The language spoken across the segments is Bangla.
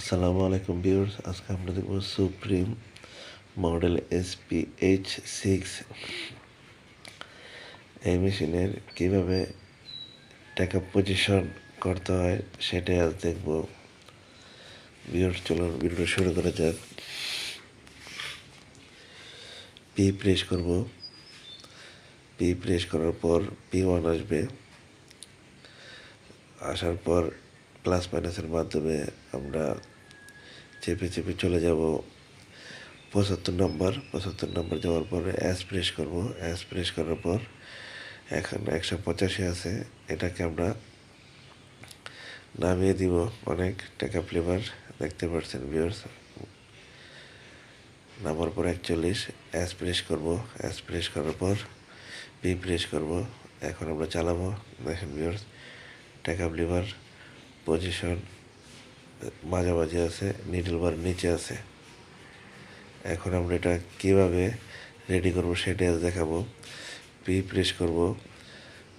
আসসালামু আলাইকুম ভিউয়ার্স, আজকে আমরা দেখব সুপ্রিম মডেল SPH6 এই মেশিনের কীভাবে টাকা পজিশন করতে হয় সেটাই আজ দেখব। ভিউয়ার্স চলুন ভিডিওটা শুরু করা যাক। পি প্রেস করব, পি প্রেস করার পর P1 আসবে, আসার পর প্লাস মাইনাসের মাধ্যমে আমরা চেপে চেপে চলে যাব 75 নম্বর যাওয়ার পরে প্রেস করব। প্রেস করার পর এখন 185 আছে, এটাকে আমরা নামিয়ে দিব। অনেক টাকা ফ্লেভার দেখতে পাচ্ছেন ভিউয়ার্স। নামার পর 41 প্রেস করব। প্রেস করার পর পি প্রেস করব। এখন আমরা চালাবো। দেখেন ভিউয়ার্স, টাকা ফ্লেভার পজিশন মাঝামাঝি আছে, নিডল বার নিচে আছে। এখন আমরা এটা কীভাবে রেডি করব সেটা আজ দেখাবো। পি প্রেস করব,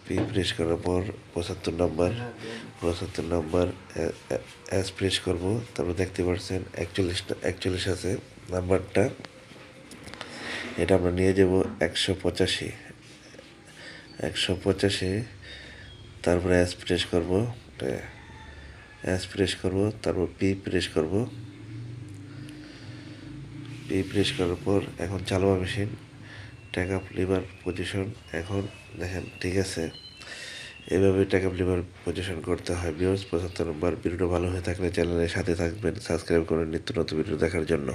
পি প্রেস করার পর 75 নম্বর প্রেস করব। তারপর দেখতে পাচ্ছেন 41 আছে নাম্বারটা, এটা আমরা নিয়ে যাব 185। তারপরে প্রেস করব, প্রেস করব, তারপর পি প্রেস করব। পি প্রেস করার পর এখন চালাবো মেশিন। টাকা লিভার পজিশন এখন দেখেন ঠিক আছে। এভাবে টাকা লিভার পজিশন করতে হয়। ভিউয়ার্স 75 নম্বর ভিডিওটা ভালো হয়ে থাকলে চ্যানেলের সাথে থাকবেন, সাবস্ক্রাইব করেন নিত্য নতুন ভিডিও দেখার জন্য।